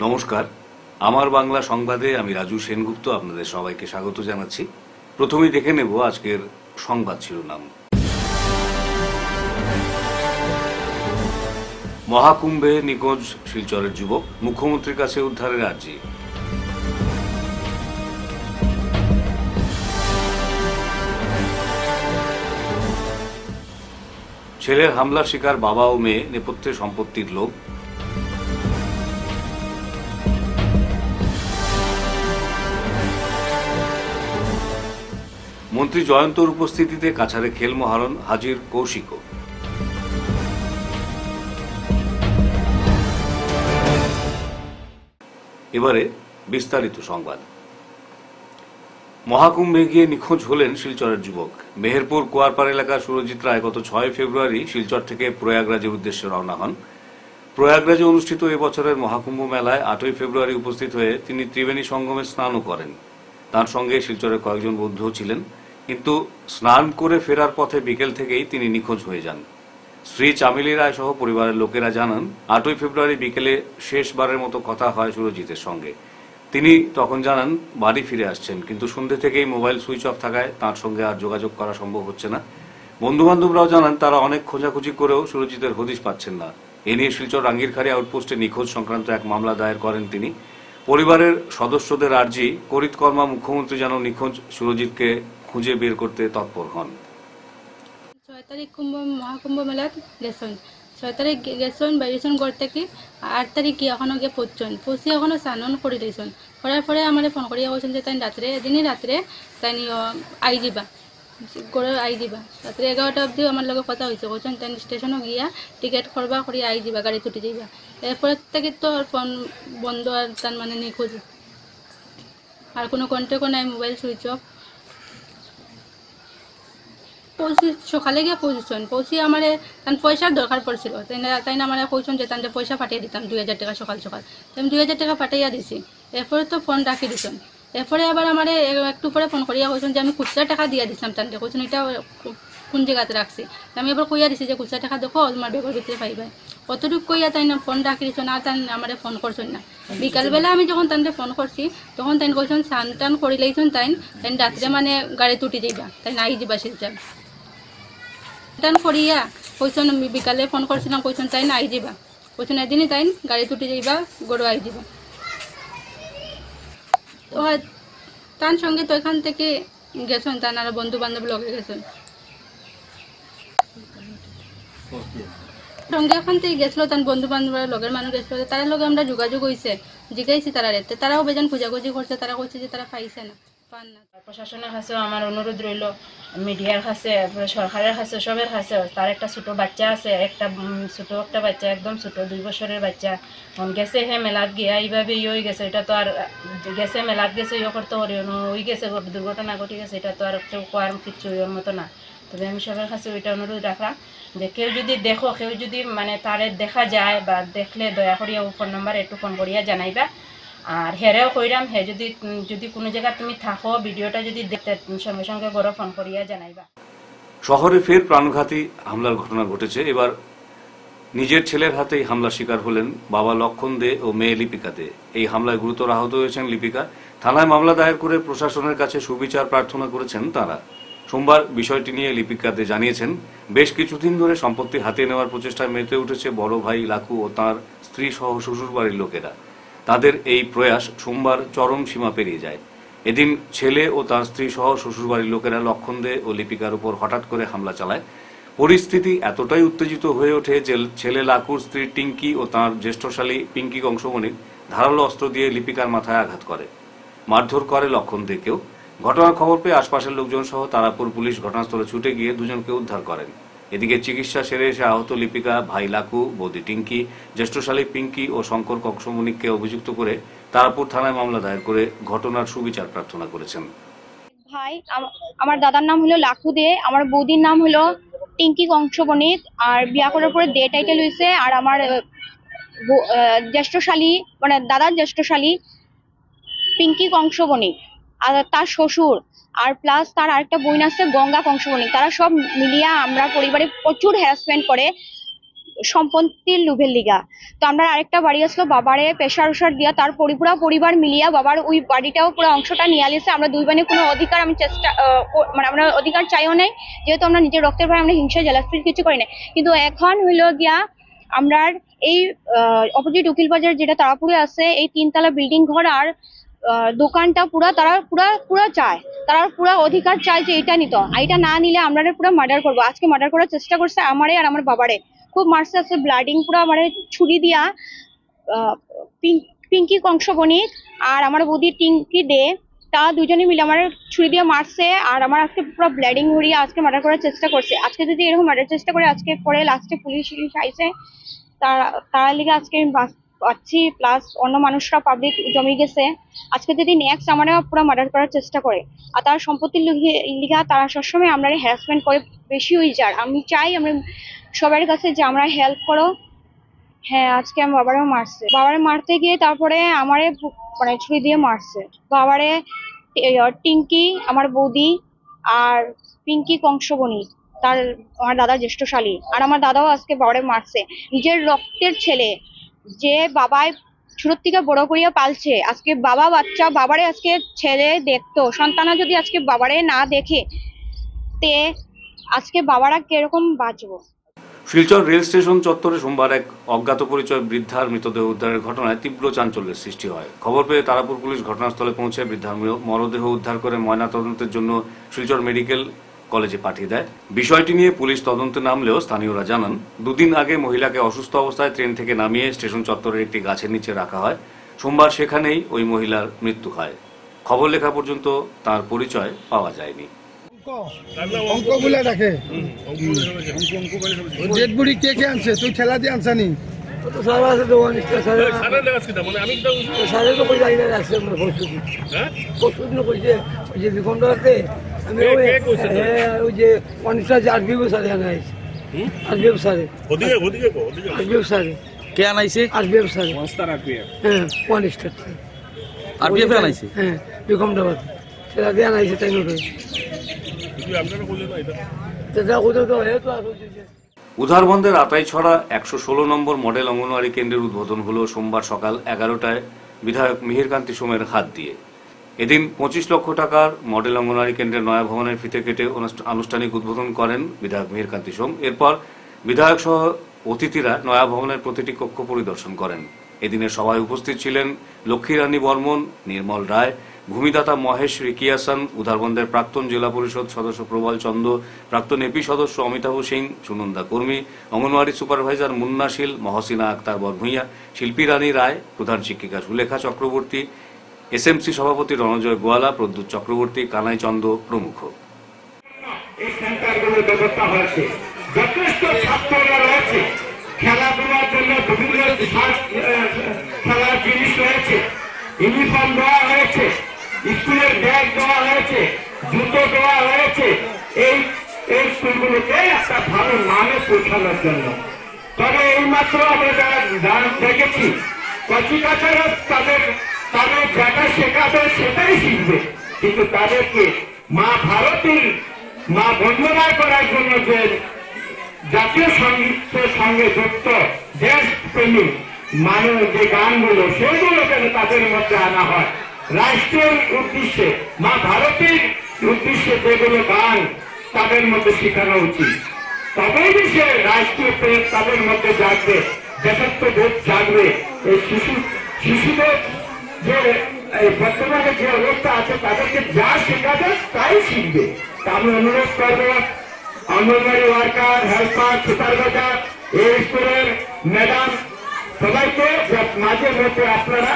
নমস্কার, আমার বাংলা সংবাদে আমি রাজু সেনগুপ্ত আপনাদের সবাইকে স্বাগত জানাচ্ছি। প্রথমেই দেখে নেব আজকের সংবাদ শিরোনাম। মহাকুম্ভে নিখোঁজ শিলচরের যুবক, মুখ্যমন্ত্রীর কাছে উদ্ধারের আর্জি। ছেলের হামলার শিকার বাবা ও মেয়ে, নেপথ্যে সম্পত্তির লোভ। মন্ত্রী জয়ন্তর উপস্থিতিতে কাছাড়ে খেল মহারণ, হাজির কৌশিকও। এবারে বিস্তারিত সংবাদ। মহাকুম্ভে গিয়ে নিখোঁজ হলেন শিলচরের যুবক। মেহেরপুর কুয়ারপাড় এলাকার সুরজিৎ রায় গত 6 ফেব্রুয়ারি শিলচর থেকে প্রয়াগরাজের উদ্দেশ্যে রওনা হন। প্রয়াগরাজে অনুষ্ঠিত এবছরের মহাকুম্ভ মেলায় 8 ফেব্রুয়ারি উপস্থিত হয়ে তিনি ত্রিবেণী সঙ্গমে স্নানও করেন। তার সঙ্গে শিলচরের কয়েকজন বন্ধুও ছিলেন, কিন্তু স্নান করে ফেরার পথে বিকেল থেকেই তিনি নিখোঁজ হয়ে যান। স্ত্রী চামেলি রায় সহ পরিবারের লোকেরা জানান, 8 ফেব্রুয়ারি বিকেলে শেষবারের মতো কথা হয় সুরজিতের সঙ্গে। তিনি তখন জানান বাড়ি ফিরে আসছেন, কিন্তু সন্ধ্যে থেকেই মোবাইল সুইচ অফ থাকায় তাঁর সঙ্গে আর যোগাযোগ করা সম্ভব হচ্ছে না। বন্ধু বান্ধবরাও জানান তারা অনেক খোঁজাখুঁজি করেও সুরজিতের হদিশ পাচ্ছেন না। এ নিয়ে শিলচর রাঙ্গিরখাড়ি আউটপোস্টে নিখোঁজ সংক্রান্ত এক মামলা দায়ের করেন তিনি। পরিবারের সদস্যদের আর্জি, করিতকর্মা মুখ্যমন্ত্রী যেন নিখোঁজ সুরজিৎকে খুঁজে বের করতে তৎপর হন। 6 তারিখ মহাকুম্ভ মেলাত গেছেন। 6 তারিখ গেছেন, বাইরেছেন ঘর থেকে। 8 তারিখ গিয়ে এখনো গিয়ে পৌঁছি এখনো স্নান করে দিয়েছেন। করার পরে আমার ফোন করিয়া বলছেন যে তাই রাত্রে এদিনই রাত্রে তাই আই যাবা করে আই যাবা। রাত্রে 11টা অবধি আমার লগে কথা হয়েছে। বলছেন তাই স্টেশনও গিয়া টিকিট করবা করি আই যাবা, গাড়ি ছুটি যাইবা। এরপরে থেকে তো ফোন বন্ধ, আর তার মানে নিখোঁজ, আর কোনো কন্ট্যাক্টও নাই, মোবাইল সুইচ অফ। সকালে গিয়ে পৌঁছি আমার তার পয়সার দরকার পড়ছিল। তাই না আমার কইছেন যে তাদের পয়সা পাঠিয়ে দিতাম 2000 টাকা সকাল সকাল। আমি 2000 টাকা পাঠাইয়া দিছি। এরপরে তো ফোন রাখি দিছেন। এরপরে আবার আমার একটু পরে ফোন করিয়া কইছেন যে আমি খুচরা টাকা দিয়ে দিছিলাম তাদের। কইছেন এটা কোন জায়গাতে রাখছি। আমি এবার কইয়া দিছি যে খুচরা টাকা দেখো তোমার বেগের ভিতরে পাইবে। কতটুকু কইয়া তাই না ফোন রাখি দিছেন, আর তাই আমার ফোন করছেন না। বিকালবেলা আমি যখন তাদের ফোন করছি তখন তাই কইছেন স্নান টান করে লাইছেন, তাই রাত্রে মানে গাড়ি তুটি যাইবা, তাই নাই যাবা শিলচর। টান করিয়া কইছেন বিকালে ফোন করছিলাম, কইছেন তাই না আই যাবা। কইছেন এদিনই তাই গাড়ি তুটি যাইবা, গরু আই যাবা। তো তার সঙ্গে তো এখান থেকে গেছেন, তার আর বন্ধু বান্ধব লগে গেছেন সঙ্গে। ওখান থেকে গেছিল তার বন্ধু বান্ধব লগের মানুষ গেছিল, তার লগে আমরা যোগাযোগ হয়েছে, জিগাইছি তারা রেতে। তারাও বেজান খোঁজাখুঁজি করছে, তারা কইছে যে তারা পাইছে না, পান না। প্রশাসনের কাছেও আমার অনুরোধ রইল, মিডিয়ার কাছে, সরকারের কাছে, সবের কাছে। তার একটা ছোট বাচ্চা আছে, একটা বাচ্চা, একদম ছোট 2 বছরের বাচ্চা। গেছে হে মেলাত গিয়া এইভাবে হয়ে গেছে। এটা তো আর গেছে মেলাত গেছে করতে পারি ওই গেছে, দুর্ঘটনা ঘটে গেছে, এটা তো আর কেউ কোয়ার কিচ্ছু ওর মতো না। তবে আমি সবার কাছে ওইটা অনুরোধ রাখলাম যে কেউ যদি দেখো, কেউ যদি মানে তারে দেখা যায় বা দেখলে দয়া করিয়া ফোন নাম্বার একটু ফোন করিয়া জানাইবা। আর হেরেও কইরাম, হে যদি কোনো জায়গা তুমি থাকো, ভিডিওটা যদি দেখতে সঙ্গে সঙ্গে গড় ফোন করিয়া জানাইবা। শহরে ফের প্রাণঘাতী হামলার ঘটনা ঘটেছে। এবার নিজের ছেলের হাতেই হামলার শিকার হলেন বাবা লক্ষণ দে ও মেয়ে লিপিকা দে। এই হামলায় গুরুতর আহত হয়েছেন লিপিকা। থানায় মামলা দায়ের করে প্রশাসনের কাছে সুবিচার প্রার্থনা করেছেন তারা। সোমবার বিষয়টি নিয়ে লিপিকা দে জানিয়েছেন, বেশ কিছুদিন ধরে সম্পত্তি হাতে নেওয়ার প্রচেষ্টায় মেতে উঠেছে বড় ভাই লাকু ও তাঁর স্ত্রী সহ শ্বশুরবাড়ির লোকেরা। তাদের এই প্রয়াস সোমবার চরম সীমা পেরিয়ে যায়। এদিন ছেলে ও তার স্ত্রী সহ শ্বশুরবাড়ির লোকেরা লক্ষণ দে ও লিপিকার উপর হঠাৎ করে হামলা চালায়। পরিস্থিতি এতটাই উত্তেজিত হয়ে ওঠে যে ছেলে লাকুর স্ত্রী টিঙ্কি ও তাঁর জ্যেষ্ঠশালী পিঙ্কি কংসমণিক ধারালো অস্ত্র দিয়ে লিপিকার মাথায় আঘাত করে, মারধর করে লক্ষণ দেকেও। ঘটনার খবর পেয়ে আশপাশের লোকজন সহ তারাপুর পুলিশ ঘটনাস্থলে ছুটে গিয়ে দুজনকে উদ্ধার করেন। এদিকে চিকিৎসা সেরে এসে আহত লিপিকা, ভাই লাকু, বৌদি টিঙ্কি, জ্যেষ্ঠশালী পিঙ্কি ও শঙ্কর কংসমণিককে অভিযুক্ত করে তারাপুর থানায় মামলা দায়ের করে ঘটনার সুবিচার প্রার্থনা করেছেন। ভাই আমার দাদার নাম হলো লাকু দে, আমার বৌদির নাম হলো টিঙ্কি কংসবণিক, আর বিয়া করার পরে দে টাইটেল হয়েছে। আর আমার জ্যেষ্ঠশালী মানে দাদার জ্যেষ্ঠশালী পিঙ্কি কংসবণিক, আর তার শ্বশুর, আর প্লাস তার আরেকটা বোন আছে গঙ্গা কংসবণিক। তারা সব মিলিয়া আমরা পরিবারে প্রচুর হ্যারাসমেন্ট করে, সম্পত্তির লোভের লিগা। তো আমরা আরেকটা বাড়ি আসলো বাবারে প্রেশার উসার দিয়া তার পুরা পরিবার মিলিয়া বাবার ওই বাড়িটাও পুরো অংশটা নিয়ে আলিয়েছে। আমরা দুই বোনে কোনো অধিকার আমি চেষ্টা মানে আমরা অধিকার চাইও নাই, যেহেতু আমরা নিজের রক্তের ভাই, আমরা হিংসা জেলাসির কিছু করি নাই। কিন্তু এখন হইলো গিয়া আমরা এই অপোজিট উকিল বাজার যেটা তারাপুরে আছে, এই 3 তলা বিল্ডিং ঘর আর দোকানটা তারা পুরা চায়, তারা পুরা অধিকার চায় যে এটা নিত, এটা না নিলে আমরা পুরো মার্ডার করবো। আজকে মার্ডার করার চেষ্টা করছে আমারে আর আমার বাবারে, খুব মারছে, আছে ব্লাডিং পুরো আমারে ছুরি দিয়া। পিঙ্কি কংস বণিক আর আমার বৌদি টিঙ্কি দে, তা দুজনে মিলে আমার ছুরি দিয়ে মারছে আর আমার আজকে পুরো ব্লিডিং হরিয়ে আজকে মার্ডার করার চেষ্টা করছে। আজকে যদি এরকম মার্ডার চেষ্টা করে, আজকে পরে লাস্টে পুলিশ আইছে, তারা লিগে আজকে আমি পাচ্ছি, প্লাস অন্য মানুষরা পাবলিক জমি গেছে। আজকে যদি নেক্সট আমরা পুরো মার্ডার করার চেষ্টা করে আর তার সম্পত্তির লিগা তারা সবসময় আমরা হ্যারাসমেন্ট করে বেশি হয়ে যায়। আমি চাই আমরা সবার কাছে যে আমরা হেল্প করো। হ্যাঁ, আজকে আমার বাবারেও মারছে, বাবারে মারতে গিয়ে তারপরে আমারে মানে ছুরি দিয়ে মারছে। বাবারে টিঙ্কি আমার বৌদি আর পিঙ্কি কংসবণী তার আমার দাদার জ্যেষ্ঠ শালী, আর আমার দাদাও আজকে বাবারে মারছে। নিজের রক্তের ছেলে যে বাবাই ছোট থেকে বড় করিয়া পালছে, আজকে বাবা বাচ্চা বাবারে আজকে ছেলে দেখতো, সন্তানা যদি আজকে বাবারে না দেখে তে আজকে বাবারা কিরকম বাঁচবো। শিলচর রেল স্টেশন চত্বরে সোমবার এক অজ্ঞাত পরিচয় বৃদ্ধার মৃতদেহ উদ্ধারের ঘটনায় তীব্র চাঞ্চল্যের সৃষ্টি হয়। খবর পেয়ে তারাপুর পুলিশ ঘটনাস্থলে পৌঁছে বৃদ্ধার মরদেহ উদ্ধার করে ময়নাতদন্তের জন্য শিলচর মেডিকেল কলেজে পাঠিয়ে দেয়। বিষয়টি নিয়ে পুলিশ তদন্তে নামলেও স্থানীয়রা জানান, দুদিন আগে মহিলাকে অসুস্থ অবস্থায় ট্রেন থেকে নামিয়ে স্টেশন চত্বরের একটি গাছের নিচে রাখা হয়। সোমবার সেখানেই ওই মহিলার মৃত্যু হয়। খবর লেখা পর্যন্ত তার পরিচয় পাওয়া যায়নি। অঙ্কগুলা রাখে ডেড বডি কে কে আনছে? তুই ঠেলা দিয়ে আনছানি? উধারবন্দের আতাইছড়া 116 নম্বর মডেল অঙ্গনওয়াড়ি কেন্দ্রের উদ্বোধন হল সোমবার সকাল 11টায় বিধায়ক মিহিরকান্তি সোমের হাত দিয়ে। এদিন 25 লক্ষ টাকার মডেল অঙ্গনওয়াড়ি কেন্দ্রের নয়া ভবনের ফিতে কেটে আনুষ্ঠানিক উদ্বোধন করেন বিধায়ক মিহিরকান্তি সোম। এরপর বিধায়ক সহ অতিথিরা নয়া ভবনের প্রতিটি কক্ষ পরিদর্শন করেন। এদিনের সভায় উপস্থিত ছিলেন লক্ষ্মী রানী বর্মন, নির্মল রায়, ভূমিদাতা মহেশ রিকিয়াসান, উধারবন্দের প্রাক্তন জেলা পরিষদ সদস্য প্রবল চন্দ, প্রাক্তন এপি সদস্য অমিতাভ সিং, সুনন্দা কর্মী, অঙ্গনওয়াড়ি সুপারভাইজার মুন্না শীল, মহসিনা আক্তার বরভূঁইয়া, শিল্পী রানী রায়, প্রধান শিক্ষিকা সুলেখা চক্রবর্তী, এসএমসি সভাপতি রণজয় গোয়ালা, প্রদ্যুৎ চক্রবর্তী, কানাই চন্দ প্রমুখ। খেলাধুলার জন্য বিভিন্ন খেলার জিনিস রয়েছে, ইউনিফর্ম দেওয়া হয়েছে, স্কুলের ব্যাগ দেওয়া হয়েছে, জুতো দেওয়া হয়েছে, এই স্কুলগুলোকে একটা ভালো নামে পৌঁছানোর জন্য। তবে এইমাত্র আমরা যারা দেখেছি কচিকাচারা তাদের যেটা শেখাবে সেটাই শিখবে, কিন্তু তাদেরকে মা ভারতীর মা বন্দনা করার জন্য যে জাতীয় সঙ্গীতের সঙ্গে যুক্ত দেশপ্রেমী মানুষ যে গানগুলো সেগুলো কেন তাদের মধ্যে আনা হয়, রাষ্ট্রের উদ্দেশ্যে মা ভারতীর উদ্দেশ্যে যেগুলো গান তাদের মধ্যে শেখানো উচিত, তবেই সে রাষ্ট্রীয় প্রেম তাদের মধ্যে জাগবে, দেশাত্মবোধ জাগবে। এই শিশুদের যে বর্তমানে যে অবস্থা আছে তাদেরকে যা শেখাবে তাই শিখবে। আমি অনুরোধ করবো অঙ্গনওয়াড়ি ওয়ার্কার, হেল্পার, সুপারভাইজার, এই স্কুলের ম্যাডাম সবাইকে মাঝে মধ্যে আপনারা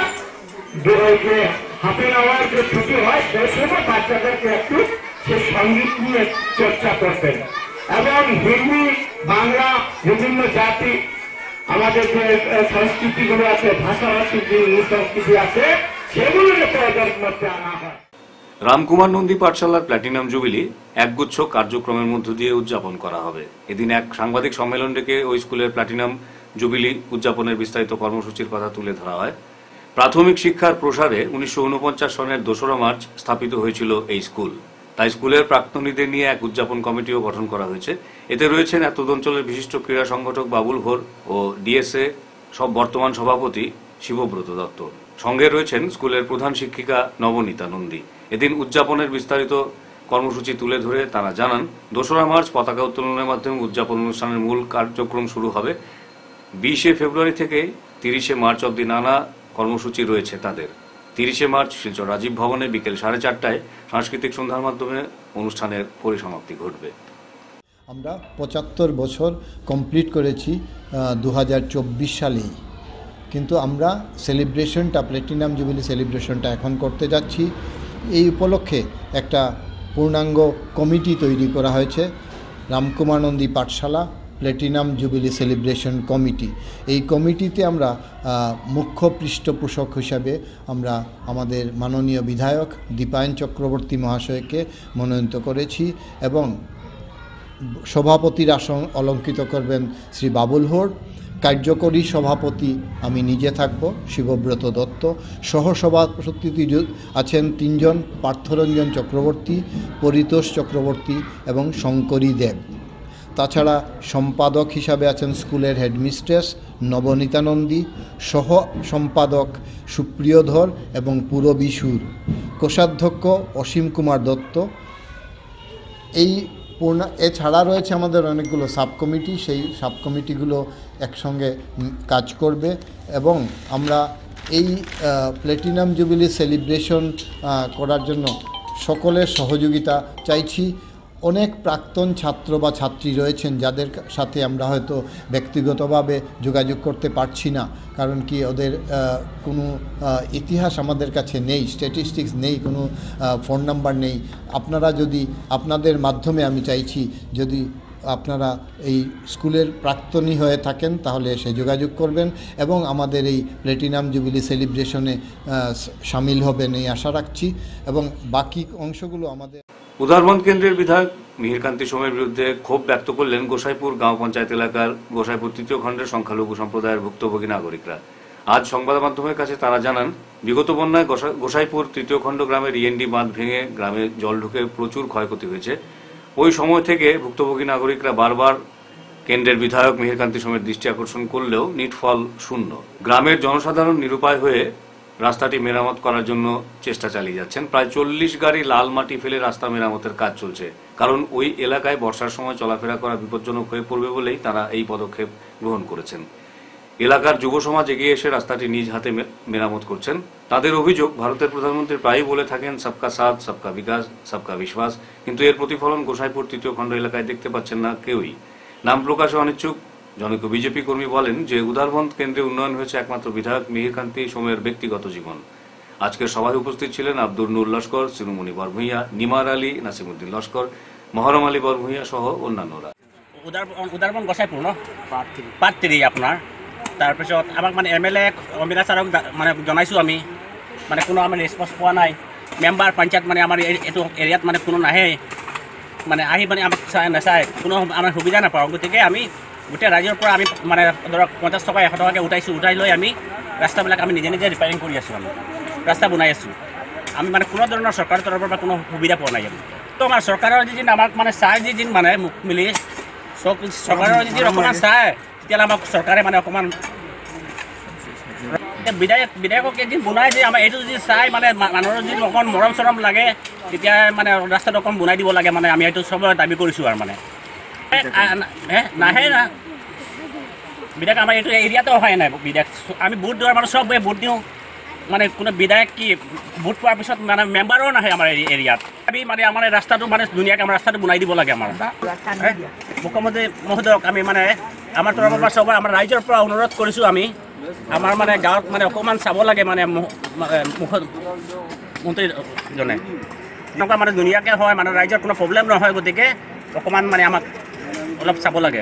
যে হাফ এন আওয়ার যে ছুটি হয় সেই সময় বাচ্চাদেরকে একটু সে সঙ্গীত নিয়ে চর্চা করতেন, এবং হিন্দি বাংলা বিভিন্ন জাতি আমাদের যে সংস্কৃতিগুলো আছে, ভাষাভাষীর যে সংস্কৃতি আছে সেগুলো যাতে ওদের মধ্যে আনা হয়। রামকুমার নন্দী পাঠশালার প্ল্যাটিনাম জুবিলি একগুচ্ছ কার্যক্রমের মধ্য দিয়ে উদযাপন করা হবে। এদিন এক সাংবাদিক সম্মেলন ডেকে ওই স্কুলের প্ল্যাটিনাম জুবিলি উদযাপনের বিস্তারিত কর্মসূচির কথা তুলে ধরা হয়। প্রাথমিক শিক্ষার প্রসারে 1949 সনের 2রা মার্চ স্থাপিত হয়েছিল এই স্কুল, তাই স্কুলের প্রাক্তনীদের নিয়ে এক উদযাপন কমিটিও গঠন করা হয়েছে। এতে রয়েছেন এতদ অঞ্চলের বিশিষ্ট ক্রীড়া সংগঠক বাবুল ঘোর ও ডিএসএ সব বর্তমান সভাপতি শিবব্রত দত্ত। সঙ্গে রয়েছেন স্কুলের প্রধান শিক্ষিকা নবনীতা নন্দী। এদিন উদযাপনের বিস্তারিত কর্মসূচি তুলে ধরে তারা জানান, ২রা মার্চ পতাকা উত্তোলনের মাধ্যমে উদযাপন অনুষ্ঠানের মূল কার্যক্রম শুরু হবে। ২০শে ফেব্রুয়ারি থেকে ৩০শে মার্চ অবধি নানা কর্মসূচি রয়েছে তাদের। ৩০শে মার্চ শিলচর রাজীব ভবনে বিকেল 4:30টায় সাংস্কৃতিক সন্ধ্যার মাধ্যমে অনুষ্ঠানের পরিসমাপ্তি ঘটবে। আমরা ৭৫ বছর কমপ্লিট করেছি ২০২৪ সালেই, কিন্তু আমরা সেলিব্রেশনটা প্ল্যাটিনাম জুবিলি সেলিব্রেশনটা এখন করতে যাচ্ছি। এই উপলক্ষে একটা পূর্ণাঙ্গ কমিটি তৈরি করা হয়েছে, রামকুমার নন্দী পাঠশালা প্ল্যাটিনাম জুবিলি সেলিব্রেশন কমিটি। এই কমিটিতে আমরা মুখ্য পৃষ্ঠপোষক হিসাবে আমরা আমাদের মাননীয় বিধায়ক দীপায়ন চক্রবর্তী মহাশয়কে মনোনীত করেছি এবং সভাপতির আসন অলঙ্কৃত করবেন শ্রী বাবুল ঘোর। কার্যকরী সভাপতি আমি নিজে থাকব, শিবব্রত দত্ত। সহসভাপতি আছেন ৩ জন, পার্থরঞ্জন চক্রবর্তী, পরিতোষ চক্রবর্তী এবং শঙ্করী দেব। তাছাড়া সম্পাদক হিসাবে আছেন স্কুলের হেডমিস্ট্রেস নবনীতা নন্দী, সহ সম্পাদক সুপ্রিয় ধর এবং পুরবী সুর, কোষাধ্যক্ষ অসীম কুমার দত্ত। এছাড়া রয়েছে আমাদের অনেকগুলো সাব কমিটি, সেই সাব কমিটিগুলো একসঙ্গে কাজ করবে এবং আমরা এই প্ল্যাটিনাম জুবিলি সেলিব্রেশন করার জন্য সকলের সহযোগিতা চাইছি। অনেক প্রাক্তন ছাত্র বা ছাত্রী রয়েছেন যাদের সাথে আমরা হয়তো ব্যক্তিগতভাবে যোগাযোগ করতে পারছি না, কারণ কি ওদের কোনো ইতিহাস আমাদের কাছে নেই, স্ট্যাটিস্টিক্স নেই, কোনো ফোন নাম্বার নেই। আপনারা যদি আপনাদের মাধ্যমে আমি চাইছি যদি আপনারা এই স্কুলের প্রাক্তনী হয়ে থাকেন তাহলে এসে যোগাযোগ করবেন এবং আমাদের এই প্ল্যাটিনাম জুবিলি সেলিব্রেশনে সামিল হবেন এই আশা রাখছি এবং বাকি অংশগুলো আমাদের। উদারবন্দ কেন্দ্রের বিধায়ক মিহিরকান্তি সোমের বিরুদ্ধে ক্ষোভ ব্যক্ত করলেন গোসাইপুর গাঁও পঞ্চায়েত এলাকার গোসাইপুর ৩য় খণ্ডের সংখ্যালঘু সম্প্রদায়ের ভুক্তভোগী নাগরিকরা। আজ সংবাদ মাধ্যমের কাছে তারা জানান, বিগত বন্যায় গোসাইপুর ৩য় খণ্ড গ্রামের ইএনডি বাঁধ ভেঙে গ্রামে জল ঢুকে প্রচুর ক্ষয়ক্ষতি হয়েছে। ওই সময় থেকে ভুক্তভোগী নাগরিকরা বারবার কেন্দ্রের বিধায়ক মিহিরকান্তি সোমের দৃষ্টি আকর্ষণ করলেও নিটফল শূন্য। গ্রামের জনসাধারণ নিরুপায় হয়ে রাস্তাটি মেরামত করার জন্য চেষ্টা চালিয়ে যাচ্ছেন। প্রায় ৪০ গাড়ি লাল মাটি ফেলে রাস্তা মেরামতের কাজ চলছে, কারণ ওই এলাকায় বর্ষার সময় চলাফেরা করা বিপজ্জনক হয়ে পড়বে বলেই তারা এই পদক্ষেপ গ্রহণ করেছেন। এলাকার যুব সমাজ এগিয়ে এসে রাস্তাটি নিজ হাতে মেরামত করছেন। তাদের অভিযোগ, ভারতের প্রধানমন্ত্রী প্রায়ই বলে থাকেন সবকা সাথ, সবকা বিকাশ, সবকা বিশ্বাস, কিন্তু এর প্রতিফলন গোসাইপুর ৩য় খণ্ড এলাকায় দেখতে পাচ্ছেন না কেউই। নাম প্রকাশে অনিচ্ছুক জনৈক বিজেপি কর্মী বলেন যে উদারবন্দ কেন্দ্রে উন্নয়ন হয়েছে একমাত্র বিধায়ক মিহিরকান্তি সোমের ব্যক্তিগত জীবন। আজকের সভায় উপস্থিত ছিলেন আব্দুল নূর লস্কর, শিরোমণি বরভূঁইয়া, নিমার আলী, নাসিমুদ্দিন লস্কর, মহরম আলী বরভূঁইয়া সহ অন্যান্যরা। উদারবন্দ গোসাইপুর পার্ট 3 আপোনাৰ। তাৰপিছত আমাক মানে MLA অমিতা ছাৰক মানে জনাইছোঁ আমি, মানে কোনো আমি ৰেছপন্স পোৱা নাই। মেম্বাৰ পঞ্চায়ত মানে আমাৰ এইটো এৰিয়াত মানে কোনো নাহে, মানে আহি মানে আমাক নাচায়, কোনো আমাৰ সুবিধা নাপাওঁ। গতিকে আমি গোটেই ৰাইজৰ পৰা আমি মানে ধৰক 50 টকা 100 টকাকৈ উঠাই লৈ আমি ৰাস্তাবিলাক আমি নিজে নিজে ৰিপেয়াৰিং কৰি আছোঁ, আমি ৰাস্তা বনাই আছোঁ। আমি মানে কোনো ধৰণৰ চৰকাৰৰ তৰফৰ পৰা কোনো সুবিধা পোৱা নাই। তো আমাৰ চৰকাৰৰ যিদিন আমাক মানে চাই যিদিন মানে মোক মিলি চৰকাৰৰ যদি অকণমান চায় তেতিয়াহ'লে আমাক চৰকাৰে মানে অকণমান বিধায়কক এদিন বনাই দিয়ে আমাৰ এইটো যদি চাই মানে মানুহৰ যদি অকণমান মৰম চৰম লাগে তেতিয়া মানে ৰাস্তাটো অকণ বনাই দিব লাগে। মানে আমি এইটো চবৰে দাবী কৰিছোঁ আৰু মানে নাহে না বিধায়ক আমাৰ এইটো এৰিয়াতো অহাই নাই বিধায়ক। আমি ভোট দিয়াৰ মানে চব ভোট দিওঁ, মানে কোনো বিধায়ক কি ভোট পোৱাৰ পিছত মানে মেম্বাৰো নাহে আমাৰ এৰিয়াত। আমি মানে আমাৰ ৰাস্তাটো মানে ধুনীয়াকৈ আমাৰ ৰাস্তাটো বনাই দিব লাগে। আমাৰ মুখ্যমন্ত্ৰী মহোদয়ক আমি মানে আমাৰ তৰফৰ পৰা চবৰে আমাৰ ৰাইজৰ পৰা অনুৰোধ কৰিছোঁ, আমি আমাৰ মানে গাঁৱত মানে অকণমান চাব লাগে মানে মুখ্যমন্ত্ৰীজনে এনেকুৱা মানে ধুনীয়াকৈ হয়, মানে ৰাইজৰ কোনো প্ৰব্লেম নহয়। গতিকে অকণমান মানে আমাক অলপ চাব লাগে।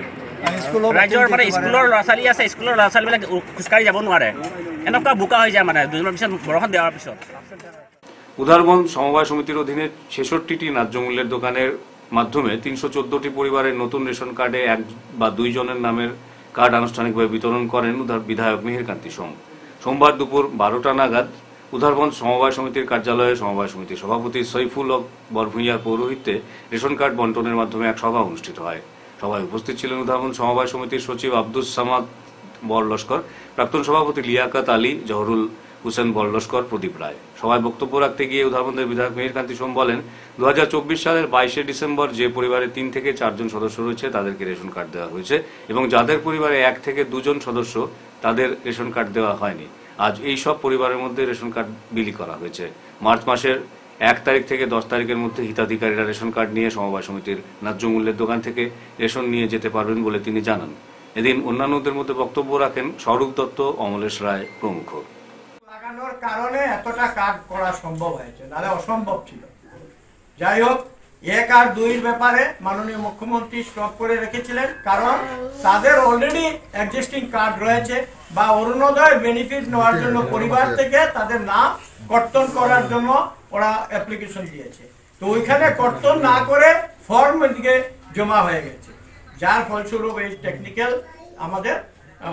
ৰাইজৰ মানে স্কুলৰ ল'ৰা ছোৱালী আছে, স্কুলৰ ল'ৰা ছোৱালীবিলাক খোজকাঢ়ি যাব নোৱাৰে, এনেকুৱা বোকা হৈ যায় মানে দুদিনৰ পিছত বৰষুণ দেওয়ার পিছত। উদারবন্দ সমবায় সমিতির অধীনে 66টি ন্যায্য মূল্যের দোকানের মাধ্যমে 314টি পরিবারের নতুন রেশন কার্ডে 1 বা 2 জনের নামের কার্ড আনুষ্ঠানিকভাবে বিতরণ করেন বিধায়ক মিহিরকান্তি সোম। সোমবার দুপুর 12টা নাগাদ উদারবন্দ সমবায় সমিতির কার্যালয়ে সমবায় সমিতির সভাপতি সৈফুল হক বরভূঁইয়ার পৌরোহিত্যে রেশন কার্ড বন্টনের মাধ্যমে এক সভা অনুষ্ঠিত হয়। সভায় উপস্থিত ছিলেন উদ্ভাবন সমবায় সমিতির সচিব আব্দুস সামাদ বরলস্কর, প্রাক্তন সভাপতি লিয়াকাত আলী, জহরুল হুসেন বরলস্কর, প্রদীপ রায়। সভায় বক্তব্য রাখতে গিয়ে উদ্ভাবনদের বিধায়ক মিহিরকান্তি সোম বলেন, 2024 সালের 22শে ডিসেম্বর যে পরিবারে 3 থেকে 4 জন সদস্য রয়েছে তাদেরকে রেশন কার্ড দেওয়া হয়েছে এবং যাদের পরিবারে 1 থেকে 2 জন সদস্য তাদের রেশন কার্ড দেওয়া হয়নি। আজ এই সব পরিবারের মধ্যে রেশন কার্ড বিলি করা হয়েছে। মার্চ মাসের 1 তারিখ থেকে 10 তারিখের মধ্যে হিতাধিকারীরা রেশন কার্ড নিয়ে সমবায় সমিতির ন্যায্য মূল্যের দোকান থেকে রেশন নিয়ে যেতে পারবেন বলে তিনি জানান। এদিন অন্যান্যদের মধ্যে বক্তব্য রাখেন স্বরূপ দত্ত, অমলেশ রায় প্রমুখ। লাগানোর কারণে এতটা কাজ করা সম্ভব হয়েছে, নাহলে অসম্ভব ছিল। যাই হোক, 1 আর 2 ব্যাপারে মাননীয় মুখ্যমন্ত্রী স্টপ করে রেখেছিলেন, কারণ তাদের অলরেডি এক্সিস্টিং কার্ড রয়েছে বা অরুণোদয় বেনিফিট নেওয়ার জন্য পরিবার থেকে তাদের নাম কর্তন করার জন্য ওরা অ্যাপ্লিকেশন দিয়েছে। তো ওইখানে কর্তন না করে ফর্ম দিকে জমা হয়ে গেছে, যার ফলস্বরূপ এই টেকনিক্যাল আমাদের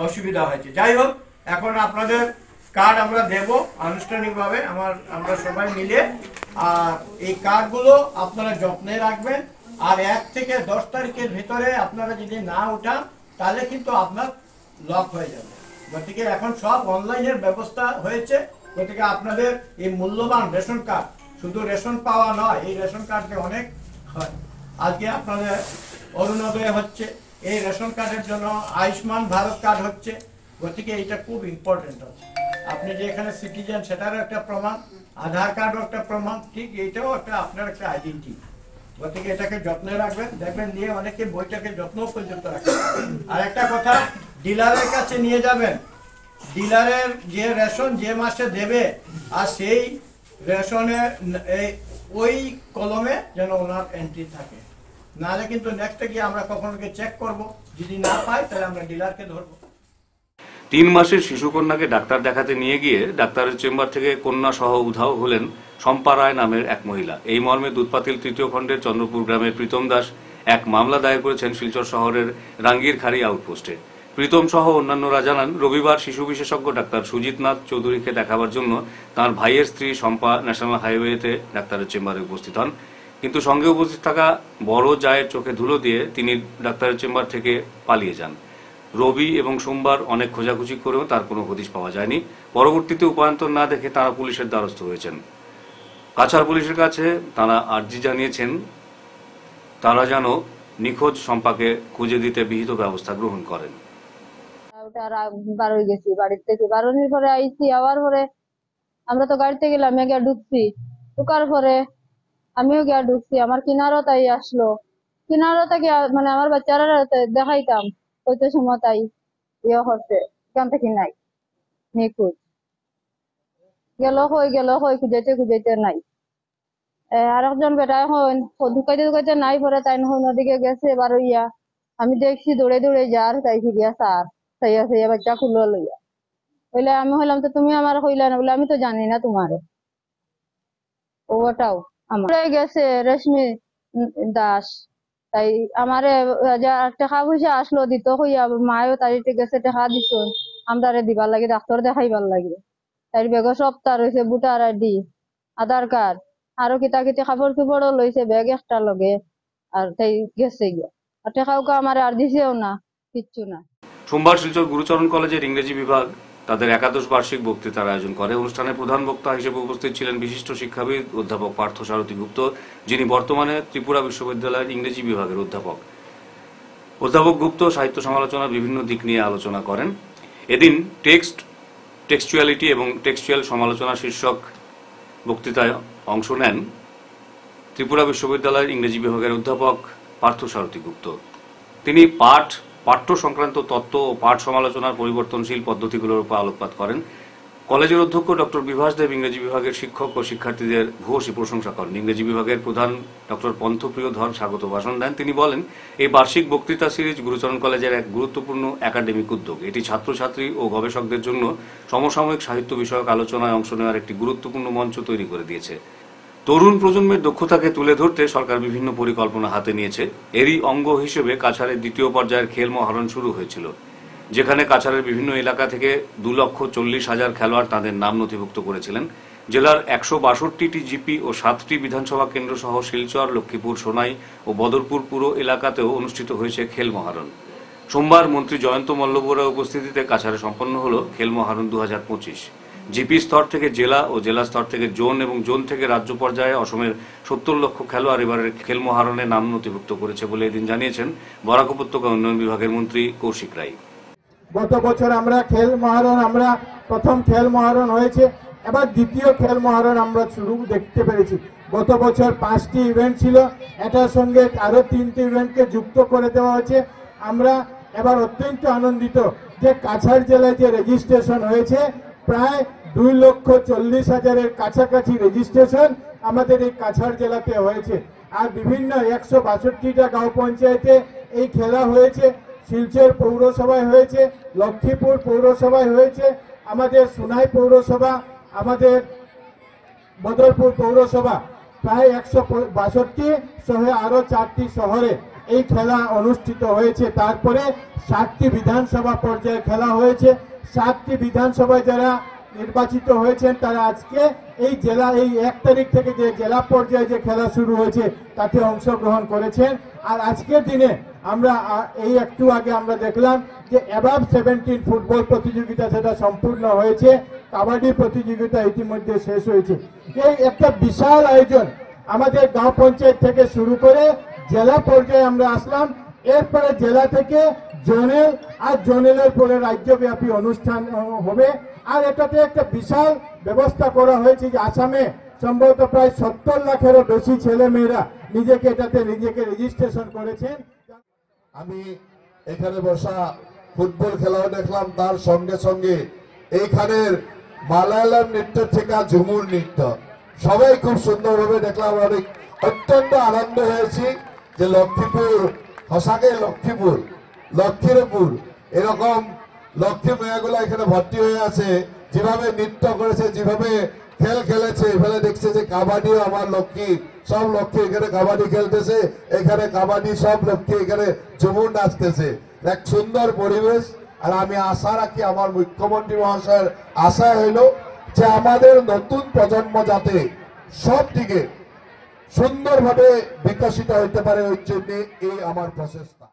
অসুবিধা হয়েছে। যাই হোক, এখন আপনাদের কার্ড আমরা দেব আনুষ্ঠানিকভাবে আমরা সবাই মিলে। আর এই কার্ডগুলো আপনারা যত্নে রাখবেন। আর 1 থেকে 10 তারিখের ভিতরে আপনারা যদি না উঠান তাহলে কিন্তু আপনার লক হয়ে যাবে। গতিকে এখন সব অনলাইনের ব্যবস্থা হয়েছে। গতিকে আপনাদের এই মূল্যবান রেশন কার্ড, শুধু রেশন পাওয়া নয়, এই রেশন কার্ডে অনেক হয়। আজকে আপনাদের অরুণোদয় হচ্ছে, এই রেশন কার্ডের জন্য আয়ুষ্মান ভারত কার্ড হচ্ছে। গতিকে এইটা খুব ইম্পর্টেন্ট হচ্ছে। আপনি যে এখানে সিটিজেন সেটারও একটা প্রমাণ, আধার কার্ডও একটা প্রমাণ, ঠিক এইটাও একটা আপনার একটা আইডেন্টি। গতিকে এটাকে যত্নে রাখবেন। দেখবেন নিয়ে অনেকে বইটাকে যত্ন পর্যন্ত রাখবেন। আর একটা কথা, ডিলারের কাছে নিয়ে যাবেন। ডিলারের যে রেশন যে মাসে দেবে আর সেই রেশনের ওই কলমে যেন ওনার এন্ট্রি থাকে, নাহলে কিন্তু নেক্সটে গিয়ে আমরা কখনো চেক করব, যদি না পাই তাহলে আমরা ডিলারকে ধরবো। 3 মাসের শিশুকন্যাকে ডাক্তার দেখাতে নিয়ে গিয়ে ডাক্তারের চেম্বার থেকে কন্যা সহ উধাও হলেন শম্পা রায় নামের এক মহিলা। এই মর্মে দুধপাতিল 3য় খণ্ডের চন্দ্রপুর গ্রামের প্রীতম দাস এক মামলা দায়ের করেছেন শিলচর শহরের রাঙ্গিরখাড়ি আউটপোস্টে। প্রীতম সহ অন্যান্যরা জানান, রবিবার শিশু বিশেষজ্ঞ ডাক্তার সুজিত নাথ চৌধুরীকে দেখাবার জন্য তাঁর ভাইয়ের স্ত্রী শম্পা ন্যাশনাল হাইওয়েতে ডাক্তারের চেম্বারে উপস্থিত হন, কিন্তু সঙ্গে উপস্থিত থাকা বড় জায়ের চোখে ধুলো দিয়ে তিনি ডাক্তারের চেম্বার থেকে পালিয়ে যান। রবি এবং সোমবার অনেক খোঁজাখুঁজি করেও তার কোনো হদিশ পাওয়া যায়নি। পরবর্তীতে উপায়ন্তর না দেখে তারা পুলিশের দ্বারস্থ হয়েছেন। কাছাড় পুলিশের কাছে তারা আর্জি জানিয়েছেন তারা যেন নিখোঁজ শম্পাকে খুঁজে দিতে বিহিত ব্যবস্থা গ্রহণ করেন। বারোই গেছি বাড়ির থেকে, বারোনির পরে আইছি, আবার পরে আমরা তো গাড়িতে গেলাম, গিয়া ঢুকছি, ঢুকার পরে আমিও গিয়া ঢুকছি। আমার কিনারও তাই আসলো, কিনারও থেকে মানে আমার বাচ্চারা দেখাইতাম, হয়তো সময় তাই ইয়ে হচ্ছে, এখান থেকে নাই, নিখোঁজ গেল হই খুঁজাইতে খুঁজাইতে নাই। আর একজন বেটা এখন ঢুকাইতে ঢুকাইতে নাই, পরে তাই নদীকে গেছে বারোইয়া, আমি দেখছি দৌড়ে দৌড়ে যার, তাই ফিরিয়া সার সাইয়া সাইয়া বাচ্চা খুললো লইয়া। বলে আমি হইলাম, তো তুমি আমার হইলা না? বলে আমি তো জানি না তোমারে। ওটাও আমার গেছে রেশমি দাস, তাই আমারে টাকা পয়সা আসলো দিত হইয়া, মায়ও তারিতে গেছে টাকা দিছ আমরারে দিবার লাগে, ডাক্তার দেখাইবার লাগে। তাই বেগ সব তার হয়েছে, ভোটার আইডি, আধার কার্ড, আরো কিতা কিতা কাপড় চোপড়ও লইছে ব্যাগ একটা লগে, আর তাই গেছে গিয়া। আর টাকাও আমার আর দিছেও না, কিচ্ছু না। সোমবার শিলচর গুরুচরণ কলেজের ইংরেজি বিভাগ তাদের 11শ বার্ষিক বক্তৃতার আয়োজন করে। অনুষ্ঠানে প্রধান বক্তা হিসেবে উপস্থিত ছিলেন বিশিষ্ট শিক্ষাবিদ অধ্যাপক পার্থ সারথী গুপ্ত, যিনি বর্তমানে ত্রিপুরা বিশ্ববিদ্যালয়ের ইংরেজি বিভাগের অধ্যাপক। অধ্যাপক গুপ্ত সাহিত্য সমালোচনার বিভিন্ন দিক নিয়ে আলোচনা করেন। এদিন টেক্সচুয়ালিটি এবং টেক্সচুয়াল সমালোচনা শীর্ষক বক্তৃতায় অংশ নেন ত্রিপুরা বিশ্ববিদ্যালয়ের ইংরেজি বিভাগের অধ্যাপক পার্থ সারথী গুপ্ত। তিনি পাঠ্য সংক্রান্ত তত্ত্ব ও পাঠ সমালোচনার পরিবর্তনশীল পদ্ধতিগুলোর উপর আলোকপাত করেন। কলেজের অধ্যক্ষ ডক্টর বিভাস দেব ইংরেজি বিভাগের শিক্ষক ও শিক্ষার্থীদের ভূয়সী প্রশংসা করেন। ইংরেজি বিভাগের প্রধান ডক্টর পন্থপ্রিয় ধর স্বাগত ভাষণ দেন। তিনি বলেন, এই বার্ষিক বক্তৃতা সিরিজ গুরুচরণ কলেজের এক গুরুত্বপূর্ণ একাডেমিক উদ্যোগ। এটি ছাত্রছাত্রী ও গবেষকদের জন্য সমসাময়িক সাহিত্য বিষয়ক আলোচনায় অংশ নেওয়ার একটি গুরুত্বপূর্ণ মঞ্চ তৈরি করে দিয়েছে। তরুণ প্রজন্মের দক্ষতাকে তুলে ধরতে সরকার বিভিন্ন পরিকল্পনা হাতে নিয়েছে। এরই অঙ্গ হিসেবে কাছাড়ের 2য় পর্যায়ের খেল মহারণ শুরু হয়েছিল, যেখানে কাছাড়ের বিভিন্ন এলাকা থেকে 2,40,000 খেলোয়াড় তাদের নাম নথিভুক্ত করেছিলেন। জেলার 162টি জিপি ও 7টি বিধানসভা কেন্দ্র সহ শিলচর, লক্ষ্মীপুর, সোনাই ও বদরপুর পুর এলাকাতেও অনুষ্ঠিত হয়েছে খেল মহারণ। সোমবার মন্ত্রী জয়ন্ত মল্লবরার উপস্থিতিতে কাছাড়ে সম্পন্ন হল খেল মহারণ 2025। জিপি স্তর থেকে জেলা ও জেলা স্তর থেকে জোন এবং জোন থেকে রাজ্য পর্যায়ে অসমের 70 লক্ষ খেলোয়াড় এবারের খেল মহারণে নাম নথিভুক্ত করেছে বলে এদিন জানিয়েছেন বরাক উপত্যকা উন্নয়ন বিভাগের মন্ত্রী কৌশিক রায়। গত বছর আমরা খেল মহারণ প্রথম খেল মহারণ হয়েছে, এবার দ্বিতীয় খেল মহারণ আমরা শুরু দেখতে পেরেছি। গত বছর 5টি ইভেন্ট ছিল, এটার সঙ্গে আরো 3টি ইভেন্টকে যুক্ত করে দেওয়া হয়েছে। আমরা এবার অত্যন্ত আনন্দিত যে কাছাড় জেলায় যে রেজিস্ট্রেশন হয়েছে প্রায় 2,40,000-এর কাছাকাছি রেজিস্ট্রেশন আমাদের এই কাছাড় জেলাতে হয়েছে। আর বিভিন্ন 162টা গাঁও পঞ্চায়েতে এই খেলা হয়েছে। শিলচর পৌরসভায় হয়েছে, লক্ষ্মীপুর পৌরসভায় হয়েছে, আমাদের সোনাই পৌরসভা, আমাদের বদরপুর পৌরসভা, প্রায় 162 সহ আরো 4টি শহরে এই খেলা অনুষ্ঠিত হয়েছে। তারপরে 7টি বিধানসভা পর্যায়ে খেলা হয়েছে। 7টি বিধানসভায় যারা নির্বাচিত হয়েছেন তারা আজকে এই 1 তারিখ থেকে যে জেলা পর্যায়ে যে খেলা শুরু হয়েছে তাতে অংশগ্রহণ করেছেন। আর আজকের দিনে আমরা এই একটু আগে আমরা দেখলাম যে অ্যাবাভ 17 ফুটবল প্রতিযোগিতা সেটা সম্পূর্ণ হয়েছে, কাবাডি প্রতিযোগিতা ইতিমধ্যে শেষ হয়েছে। এই একটা বিশাল আয়োজন আমাদের গাঁও পঞ্চায়েত থেকে শুরু করে জেলা পর্যায়ে আমরা আসলাম, এরপরে জেলা থেকে জোনেল, আর জোনেলের পরে রাজ্যব্যাপী অনুষ্ঠান হবে। আর এটাতে একটা বিশাল ব্যবস্থা করা হয়েছে যে আসামে সম্ভবত প্রায় 70 লাখেরও বেশি ছেলে মেয়েরা নিজেকে রেজিস্ট্রেশন করেছেন। আমি এখানে বসা ফুটবল খেলাও দেখলাম, তার সঙ্গে সঙ্গে এইখানের মালায়ালাম নৃত্য থেকে ঝুমুর নৃত্য সবাই খুব সুন্দরভাবে দেখলাম। অনেক অত্যন্ত আনন্দ হয়েছি যে লক্ষ্মীপুর, হসাকে লক্ষ্মীরপুর এরকম লক্ষ্মী মেয়েগুলো এখানে ভর্তি হয়ে আছে, যেভাবে নৃত্য করেছে, যেভাবে খেল খেলেছে, এখানে দেখছে যে কাবাডিও আমার লক্ষ্মী, সব লক্ষ্মী এখানে কাবাডি খেলতেছে, এখানে কাবাডি সব লক্ষ্মী এখানে ঝুমুর নাচতেছে, এক সুন্দর পরিবেশ। আর আমি আশা রাখি, আমার মুখ্যমন্ত্রী মহাশয়ের আশা হইল যে আমাদের নতুন প্রজন্ম যাতে সব দিকে সুন্দরভাবে বিকশিত হইতে পারে, ওই জন্য এই আমার প্রচেষ্টা।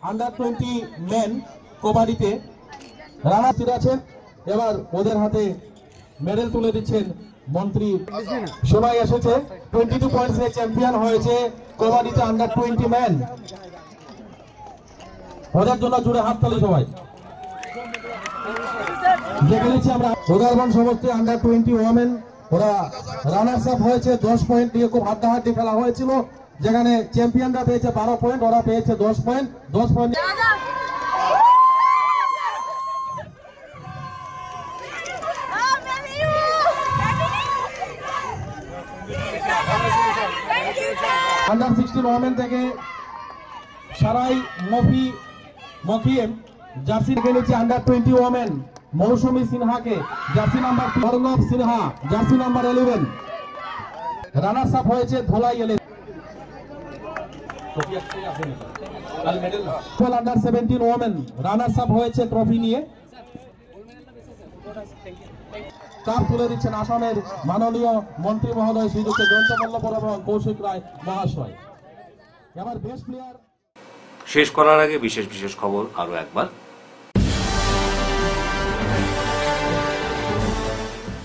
আন্ডার-20 মেন কবাডিতে রানার আছেন, এবার ওদের হাতে মেডেল তুলে দিচ্ছেন মন্ত্রী। সবাই এসেছে, 22 পয়েন্টসে চ্যাম্পিয়ন হয়েছে কবাডিতে আন্ডার-20 মেন। ওদের জন্য জুড়ে হাততালি সবাই। দেখে নিচ্ছি আমরা উদারবন সমষ্টি আন্ডার-20 ওমেন, ওরা রানার্স আপ হয়েছে 10 পয়েন্ট দিয়ে। খুব হাড্ডাহাড্ডি খেলা হয়েছিল, যেখানে চ্যাম্পিয়নরা পেয়েছে 12 পয়েন্ট, ওরা পেয়েছে 10 পয়েন্ট। 10 পয়েন্ট আন্ডার-16 ওমেন থেকে সারাই মফিএম জার্সি থেকে নিচ্ছে আন্ডার-20 ওমেন মৌসুমী সিনহাকে, jersey number Arnab Sinha, jersey number 11। Runners up হয়েছে ধোলাই আন্ডার-17 ওমেন রানার্স আপ হয়েছে ট্রফি নিয়ে। কাপ তুলে দিচ্ছেন আসামের মাননীয় মন্ত্রী মহোদয় শ্রীযুক্ত জয়ন্ত মল্লবর এবং কৌশিক রায় মহাশয়। এবার বেস্ট প্লেয়ার শেষ করার আগে বিশেষ খবর আরো একবার।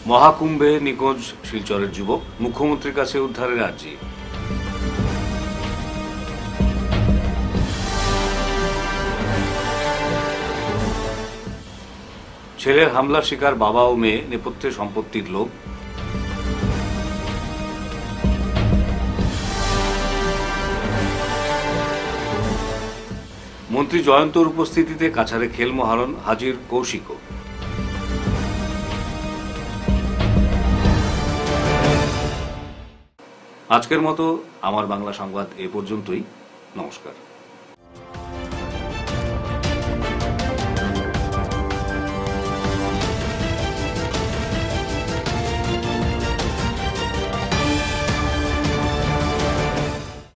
মহাকুম্ভে নিখোঁজ শিলচরের যুবক, মুখ্যমন্ত্রীর কাছে উদ্ধারের আর্জি। ছেলের হামলার শিকার বাবা ও মেয়ে, নেপথ্যে সম্পত্তির লোভ। মন্ত্রী জয়ন্তর উপস্থিতিতে কাছাড়ে খেল মহারণ, হাজির কৌশিকও। আজকের মতো আমার বাংলা সংবাদ এ পর্যন্তই। নমস্কার।